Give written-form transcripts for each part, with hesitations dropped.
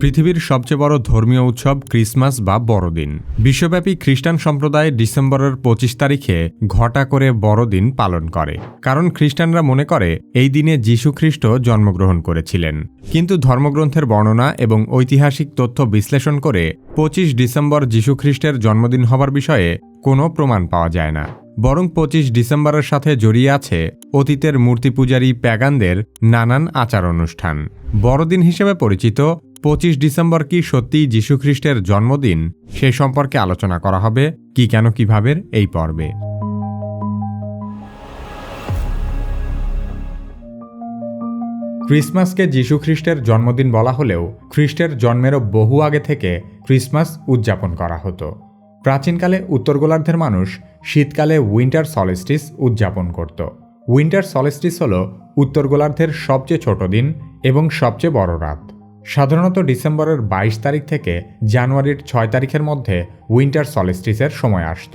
পৃথিবীর সবচেয়ে বড় ধর্মীয় উৎসব ক্রিসমাস বা বড়দিন। বিশ্বব্যাপী খ্রিস্টান সম্প্রদায় ডিসেম্বরের ২৫ তারিখে ঘটা করে বড়দিন পালন করে, কারণ খ্রিস্টানরা মনে করে এই দিনে যীশু খ্রিস্ট জন্মগ্রহণ করেছিলেন। কিন্তু ধর্মগ্রন্থের বর্ণনা এবং ঐতিহাসিক তথ্য বিশ্লেষণ করে ২৫ ডিসেম্বর যীশু খ্রিস্টের জন্মদিন হবার বিষয়ে কোনো প্রমাণ পাওয়া যায় না, বরং ২৫ ডিসেম্বরের সাথে জড়িয়ে আছে অতীতের মূর্তি পূজারী প্যাগানদের নানান আচার অনুষ্ঠান। বড়দিন হিসেবে পরিচিত ২৫ ডিসেম্বর কি সত্যিই যীশু খ্রিস্টের জন্মদিন, সে সম্পর্কে আলোচনা করা হবে কি কেন কিভাবে এই পর্বে। ক্রিসমাসকে যীশু খ্রিস্টের জন্মদিন বলা হলেও খ্রিস্টের জন্মেরও বহু আগে থেকে ক্রিসমাস উদযাপন করা হতো। প্রাচীনকালে উত্তর গোলার্ধের মানুষ শীতকালে উইন্টার সলস্টিস উদযাপন করত। উইন্টার সলস্টিস হল উত্তর গোলার্ধের সবচেয়ে ছোট দিন এবং সবচেয়ে বড় রাত। সাধারণত ডিসেম্বরের ২২ তারিখ থেকে জানুয়ারির ৬ তারিখের মধ্যে উইন্টার সলস্টিসের সময় আসত।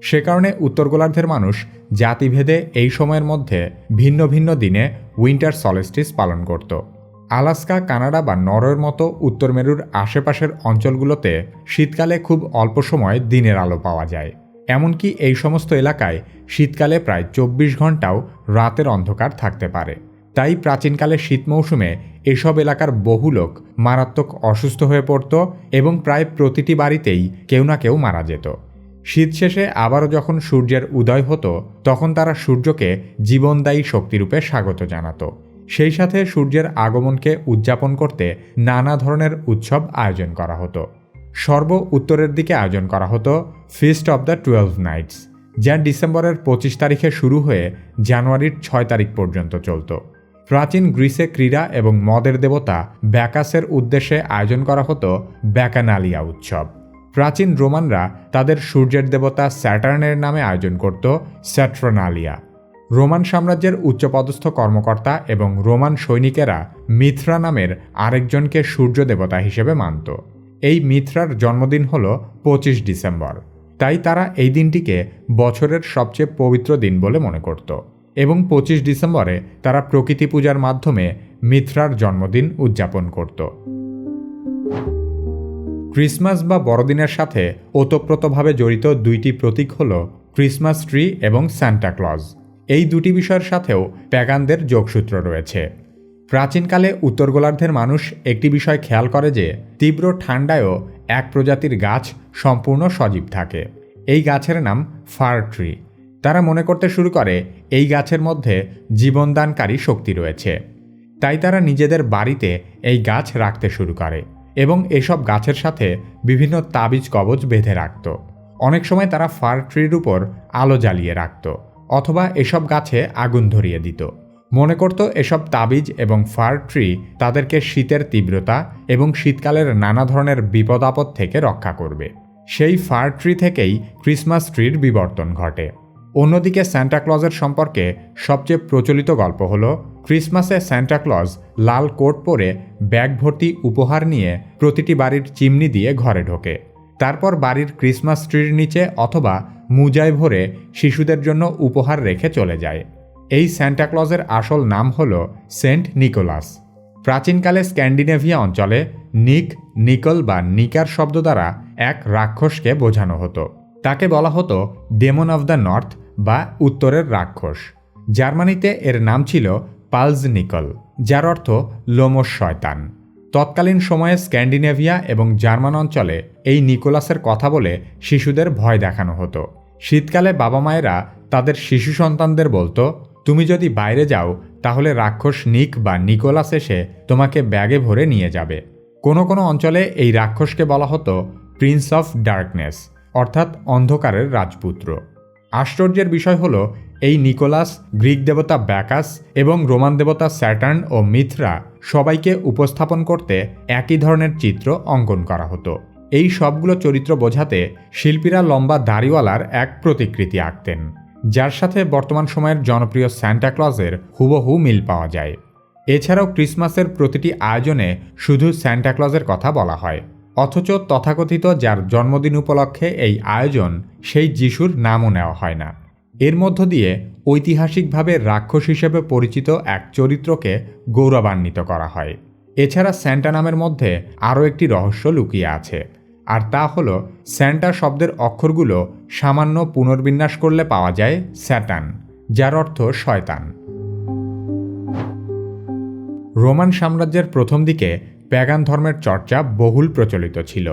সে কারণে উত্তর গোলার্ধের মানুষ জাতিভেদে এই সময়ের মধ্যে ভিন্ন ভিন্ন দিনে উইন্টার সলস্টিস পালন করত। আলাস্কা, কানাডা বা নরওয়ের মতো উত্তর মেরুর আশেপাশের অঞ্চলগুলোতে শীতকালে খুব অল্প সময় দিনের আলো পাওয়া যায়। এমনকি এই সমস্ত এলাকায় শীতকালে প্রায় ২৪ ঘন্টাও রাতের অন্ধকার থাকতে পারে। তাই প্রাচীনকালে শীত মৌসুমে এসব এলাকার বহু লোক মারাত্মক অসুস্থ হয়ে পড়ত এবং প্রায় প্রতিটি বাড়িতেই কেউ না কেউ মারা যেত। শীত শেষে আবারও যখন সূর্যের উদয় হতো, তখন তারা সূর্যকে জীবনদায়ী শক্তিরূপে স্বাগত জানাত। সেই সাথে সূর্যের আগমনকে উদযাপন করতে নানা ধরনের উৎসব আয়োজন করা হতো। সর্ব উত্তরের দিকে আয়োজন করা হতো ফিস্ট অব দ্য 12 নাইটস, যা ডিসেম্বরের ২৫ তারিখে শুরু হয়ে জানুয়ারির ৬ তারিখ পর্যন্ত চলত। প্রাচীন গ্রিসে ক্রীড়া এবং মদের দেবতা ব্যাকাসের উদ্দেশ্যে আয়োজন করা হতো ব্যাকানালিয়া উৎসব। প্রাচীন রোমানরা তাদের সূর্যের দেবতা স্যাটার্নের নামে আয়োজন করত স্যাট্রোনালিয়া। রোমান সাম্রাজ্যের উচ্চপদস্থ কর্মকর্তা এবং রোমান সৈনিকেরা মিথ্রা নামের আরেকজনকে সূর্য দেবতা হিসেবে মানত। এই মিথ্রার জন্মদিন হল ২৫ ডিসেম্বর, তাই তারা এই দিনটিকে বছরের সবচেয়ে পবিত্র দিন বলে মনে করত এবং ২৫ ডিসেম্বরে তারা প্রকৃতি পূজার মাধ্যমে মিথ্রার জন্মদিন উদযাপন করত। ক্রিসমাস বা বড়দিনের সাথে ওতপ্রোতভাবে জড়িত দুইটি প্রতীক হল ক্রিসমাস ট্রি এবং সান্টা ক্লজ। এই দুটি বিষয়ের সাথেও প্যাগানদের যোগসূত্র রয়েছে। প্রাচীনকালে উত্তর গোলার্ধের মানুষ একটি বিষয় খেয়াল করে যে তীব্র ঠান্ডায়ও এক প্রজাতির গাছ সম্পূর্ণ সজীব থাকে। এই গাছের নাম ফার ট্রি। তারা মনে করতে শুরু করে এই গাছের মধ্যে জীবনদানকারী শক্তি রয়েছে। তাই তারা নিজেদের বাড়িতে এই গাছ রাখতে শুরু করে এবং এসব গাছের সাথে বিভিন্ন তাবিজ কবজ বেঁধে রাখত। অনেক সময় তারা ফার ট্রির উপর আলো জ্বালিয়ে রাখত অথবা এসব গাছে আগুন ধরিয়ে দিত। মনে করত এসব তাবিজ এবং ফার ট্রি তাদেরকে শীতের তীব্রতা এবং শীতকালের নানা ধরনের বিপদ আপদ থেকে রক্ষা করবে। সেই ফার ট্রি থেকেই ক্রিসমাস ট্রির বিবর্তন ঘটে। অন্যদিকে সান্টা ক্লজের সম্পর্কে সবচেয়ে প্রচলিত গল্প হল ক্রিসমাসে সান্টা ক্লজ লাল কোট পরে ব্যাগ ভর্তি উপহার নিয়ে প্রতিটি বাড়ির চিমনি দিয়ে ঘরে ঢোকে। তারপর বাড়ির ক্রিসমাস ট্রির নিচে অথবা মুজায় ভরে শিশুদের জন্য উপহার রেখে চলে যায়। এই সান্টা ক্লজের আসল নাম হল সেন্ট নিকোলাস। প্রাচীনকালে স্ক্যান্ডিনেভিয়া অঞ্চলে নিক, নিকল বা নিকার শব্দ দ্বারা এক রাক্ষসকে বোঝানো হতো। তাকে বলা হতো ডেমন অফ দ্য নর্থ বা উত্তরের রাক্ষস। জার্মানিতে এর নাম ছিল পালজ নিকল, যার অর্থ লোমশ শয়তান। তৎকালীন সময়ে স্ক্যান্ডিনেভিয়া এবং জার্মান অঞ্চলে এই নিকোলাসের কথা বলে শিশুদের ভয় দেখানো হতো। শীতকালে বাবা মায়েরা তাদের শিশু সন্তানদের বলতো, তুমি যদি বাইরে যাও তাহলে রাক্ষস নিক বা নিকোলাস এসে তোমাকে ব্যাগে ভরে নিয়ে যাবে। কোনো কোনো অঞ্চলে এই রাক্ষসকে বলা হতো প্রিন্স অফ ডার্কনেস, অর্থাৎ অন্ধকারের রাজপুত্র। আশ্চর্যের বিষয় হল এই নিকোলাস, গ্রিক দেবতা ব্যাকাস এবং রোমান দেবতা স্যাটার্ন ও মিথ্রা সবাইকে উপস্থাপন করতে একই ধরনের চিত্র অঙ্কন করা হতো। এই সবগুলো চরিত্র বোঝাতে শিল্পীরা লম্বা দাড়িওয়ালার এক প্রতিকৃতি আঁকতেন, যার সাথে বর্তমান সময়ের জনপ্রিয় সান্টা ক্লজের হুবহু মিল পাওয়া যায়। এছাড়াও ক্রিসমাসের প্রতিটি আয়োজনে শুধু সান্টা ক্লজের কথা বলা হয়, অথচ তথাকথিত যার জন্মদিন উপলক্ষে এই আয়োজন, সেই যিশুর নামও নেওয়া হয় না। এর মধ্য দিয়ে ঐতিহাসিকভাবে রাক্ষস হিসেবে পরিচিত এক চরিত্রকে গৌরবান্বিত করা হয়। এছাড়া স্যান্টা নামের মধ্যে আরও একটি রহস্য লুকিয়ে আছে, আর তা হল স্যান্টা শব্দের অক্ষরগুলো সামান্য পুনর্বিন্যাস করলে পাওয়া যায় স্যাটান, যার অর্থ শয়তান। রোমান সাম্রাজ্যের প্রথম দিকে প্যাগান ধর্মের চর্চা বহুল প্রচলিত ছিল।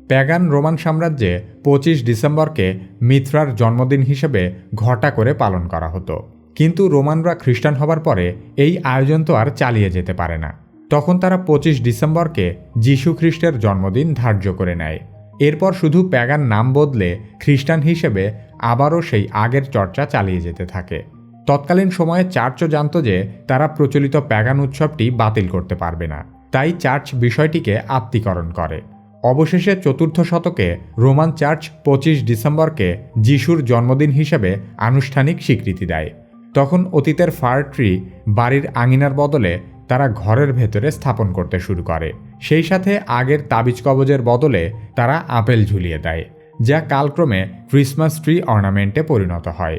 প্যাগান রোমান সাম্রাজ্যে 25 ডিসেম্বরকে মিথ্রার জন্মদিন হিসেবে ঘটা করে পালন করা হতো। কিন্তু রোমানরা খ্রিস্টান হবার পরে এই আয়োজন তো আর চালিয়ে যেতে পারে না। তখন তারা 25 ডিসেম্বরকে যীশু খ্রিস্টের জন্মদিন ধার্য করে নেয়। এরপর শুধু প্যাগান নাম বদলে খ্রিস্টান হিসেবে আবারও সেই আগের চর্চা চালিয়ে যেতে থাকে। তৎকালীন সময়ে চার্চও জানত যে তারা প্রচলিত প্যাগান উৎসবটি বাতিল করতে পারবে না, তাই চার্চ বিষয়টিকে আত্মীকরণ করে। অবশেষে 4th শতকে রোমান চার্চ 25 ডিসেম্বরকে যিশুর জন্মদিন হিসেবে আনুষ্ঠানিক স্বীকৃতি দেয়। তখন অতীতের ফার ট্রি বাড়ির আঙিনার বদলে তারা ঘরের ভেতরে স্থাপন করতে শুরু করে। সেই সাথে আগের তাবিজ কবজের বদলে তারা আপেল ঝুলিয়ে দেয়, যা কালক্রমে ক্রিসমাস ট্রি অর্নামেন্টে পরিণত হয়।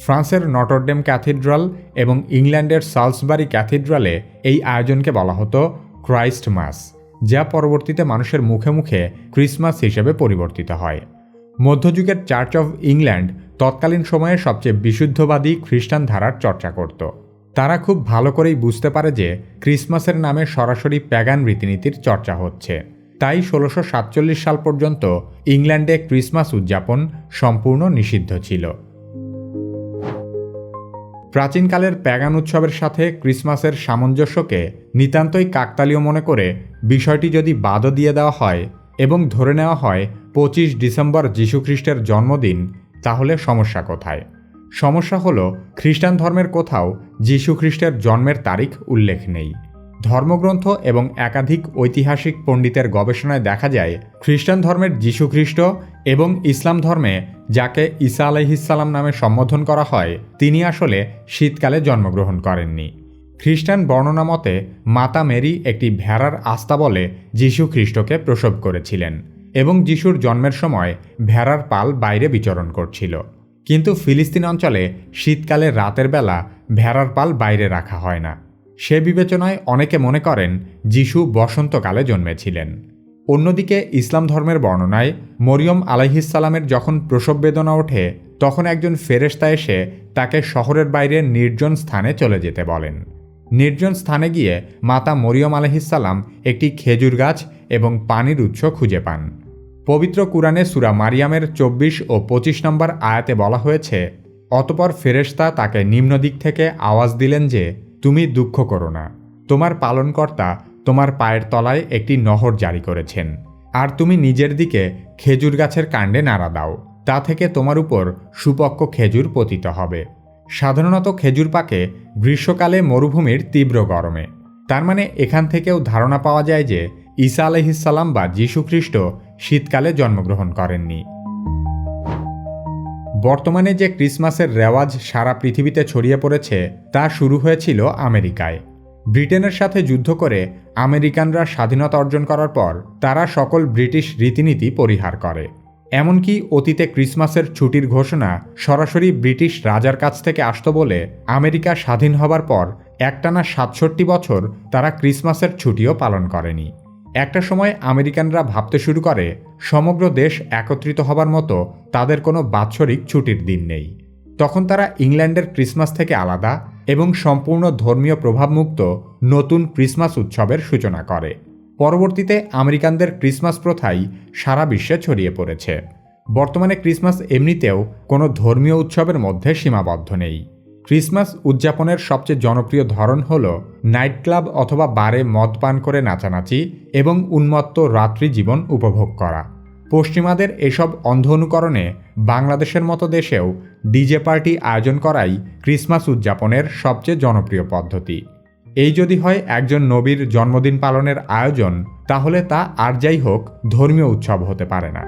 ফ্রান্সের নটরডেম ক্যাথিড্রাল এবং ইংল্যান্ডের সালসবারি ক্যাথিড্রালে এই আয়োজনকে বলা হতো ক্রাইস্ট মাস, যা পরবর্তীতে মানুষের মুখে মুখে ক্রিসমাস হিসেবে পরিবর্তিত হয়। মধ্যযুগের চার্চ অফ ইংল্যান্ড তৎকালীন সময়ে সবচেয়ে বিশুদ্ধবাদী খ্রিস্টান ধারার চর্চা করত। তারা খুব ভালো করেই বুঝতে পারে যে ক্রিসমাসের নামে সরাসরি প্যাগান রীতিনীতির চর্চা হচ্ছে। তাই 1647 সাল পর্যন্ত ইংল্যান্ডে ক্রিসমাস উদযাপন সম্পূর্ণ নিষিদ্ধ ছিল। প্রাচীনকালের প্যাগান উৎসবের সাথে ক্রিসমাসের সামঞ্জস্যকে নিতান্তই কাকতালীয় মনে করে বিষয়টি যদি বাদও দিয়ে দেওয়া হয় এবং ধরে নেওয়া হয় 25 ডিসেম্বর যীশুখ্রিস্টের জন্মদিন, তাহলে সমস্যা কোথায়? সমস্যা হলো খ্রিস্টান ধর্মের কোথাও যীশুখ্রিস্টের জন্মের তারিখ উল্লেখ নেই। ধর্মগ্রন্থ এবং একাধিক ঐতিহাসিক পণ্ডিতের গবেষণায় দেখা যায় খ্রিস্টান ধর্মের যীশুখ্রিস্ট এবং ইসলাম ধর্মে যাকে ঈসা আলাইহিসসালাম নামে সম্বোধন করা হয় তিনি আসলে শীতকালে জন্মগ্রহণ করেননি। খ্রিস্টান বর্ণনা মতে মাতা মেরি একটি ভেড়ার আস্তাবলে যীশুখ্রিস্টকে প্রসব করেছিলেন এবং যিশুর জন্মের সময় ভেড়ার পাল বাইরে বিচরণ করছিল। কিন্তু ফিলিস্তিন অঞ্চলে শীতকালে রাতের বেলা ভেড়ার পাল বাইরে রাখা হয় না। সে বিবেচনায় অনেকে মনে করেন যিশু বসন্তকালে জন্মেছিলেন। অন্যদিকে ইসলাম ধর্মের বর্ণনায় মরিয়ম আলাইহিসসালামের যখন প্রসব বেদনা ওঠে তখন একজন ফেরেশতা এসে তাকে শহরের বাইরে নির্জন স্থানে চলে যেতে বলেন। নির্জন স্থানে গিয়ে মাতা মরিয়ম আলাইহিসসালাম একটি খেজুর গাছ এবং পানির উৎস খুঁজে পান। পবিত্র কুরআনে সূরা মারিয়ামের 24 ও 25 নম্বর আয়াতে বলা হয়েছে, অতপর ফেরেশতা তাকে নিম্ন দিক থেকে আওয়াজ দিলেন যে, তুমি দুঃখ করো না, তোমার পালনকর্তা তোমার পায়ের তলায় একটি নহর জারি করেছেন, আর তুমি নিজের দিকে খেজুর গাছের কাণ্ডে নাড়া দাও, তা থেকে তোমার উপর সুপক্ক খেজুর পতিত হবে। সাধারণত খেজুর পাকে গ্রীষ্মকালে মরুভূমির তীব্র গরমে। তার মানে এখান থেকেও ধারণা পাওয়া যায় যে ঈসা আলাইহিসসালাম বা যীশুখ্রিস্ট শীতকালে জন্মগ্রহণ করেননি। বর্তমানে যে ক্রিসমাসের রেওয়াজ সারা পৃথিবীতে ছড়িয়ে পড়েছে তা শুরু হয়েছিল আমেরিকায়। ব্রিটেনের সাথে যুদ্ধ করে আমেরিকানরা স্বাধীনতা অর্জন করার পর তারা সকল ব্রিটিশ রীতিনীতি পরিহার করে। এমনকি অতীতে ক্রিসমাসের ছুটির ঘোষণা সরাসরি ব্রিটিশ রাজার কাছ থেকে আসত বলে আমেরিকা স্বাধীন হবার পর একটানা 67 বছর তারা ক্রিসমাসের ছুটিও পালন করেনি। একটা সময় আমেরিকানরা ভাবতে শুরু করে সমগ্র দেশ একত্রিত হবার মতো তাদের কোনো বাৎসরিক ছুটির দিন নেই। তখন তারা ইংল্যান্ডের ক্রিসমাস থেকে আলাদা এবং সম্পূর্ণ ধর্মীয় প্রভাবমুক্ত নতুন ক্রিসমাস উৎসবের সূচনা করে। পরবর্তীতে আমেরিকানদের ক্রিসমাস প্রথাই সারা বিশ্বে ছড়িয়ে পড়েছে। বর্তমানে ক্রিসমাস এমনিতেও কোনো ধর্মীয় উৎসবের মধ্যে সীমাবদ্ধ নেই। ক্রিসমাস উদযাপনের সবচেয়ে জনপ্রিয় ধরন হল নাইট ক্লাব অথবা বারে মদ পান করে নাচানাচি এবং উন্মত্ত রাত্রি জীবন উপভোগ করা। পশ্চিমাদের এসব অন্ধ অনুকরণে বাংলাদেশের মতো দেশেও ডিজে পার্টি আয়োজন করাই ক্রিসমাস উদযাপনের সবচেয়ে জনপ্রিয় পদ্ধতি। এই যদি হয় একজন নবীর জন্মদিন পালনের আয়োজন, তাহলে তা আর যাই হোক ধর্মীয় উৎসব হতে পারে না।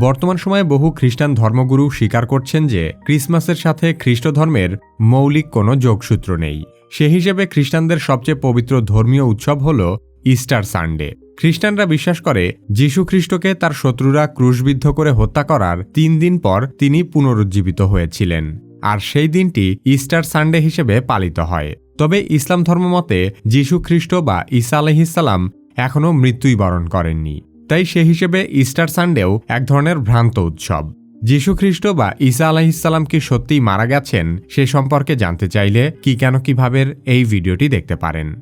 বর্তমান সময়ে বহু খ্রিস্টান ধর্মগুরু স্বীকার করছেন যে ক্রিসমাসের সাথে খ্রিস্ট ধর্মের মৌলিক কোনো যোগসূত্র নেই। সে হিসেবে খ্রিস্টানদের সবচেয়ে পবিত্র ধর্মীয় উৎসব হল ইস্টার সানডে। খ্রিস্টানরা বিশ্বাস করে যীশু খ্রিস্টকে তার শত্রুরা ক্রুশবিদ্ধ করে হত্যা করার 3 দিন পর তিনি পুনরুজ্জীবিত হয়েছিলেন, আর সেই দিনটি ইস্টার সানডে হিসেবে পালিত হয়। তবে ইসলাম ধর্মমতে যীশু খ্রিস্ট বা ঈসা আলাইহিসসালাম এখনও মৃত্যুই বরণ করেননি। তাই সে হিসেবে ইস্টার সানডেও এক ধরনের ভ্রান্ত উৎসব। যীশু খ্রিস্ট বা ঈসা আলাইহিসসালাম কি সত্যিই মারা গেছেন সে সম্পর্কে জানতে চাইলে কি কেন কিভাবে এই ভিডিওটি দেখতে পারেন।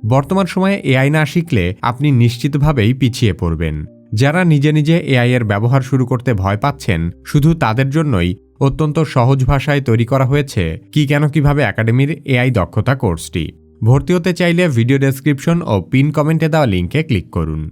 বর্তমান সময়ে এআই না শিখলে আপনি নিশ্চিতভাবেই পিছিয়ে পড়বেন। যারা নিজে নিজে এআই এর ব্যবহার শুরু করতে ভয় পাচ্ছেন, শুধু তাদের জন্যই অত্যন্ত সহজ ভাষায় তৈরি করা হয়েছে কি কেন কিভাবে একাডেমির এআই দক্ষতা কোর্সটি। ভর্তি হতে চাইলে ভিডিও ডেসক্রিপশন ও পিন কমেন্টে দেওয়া লিঙ্কে ক্লিক করুন।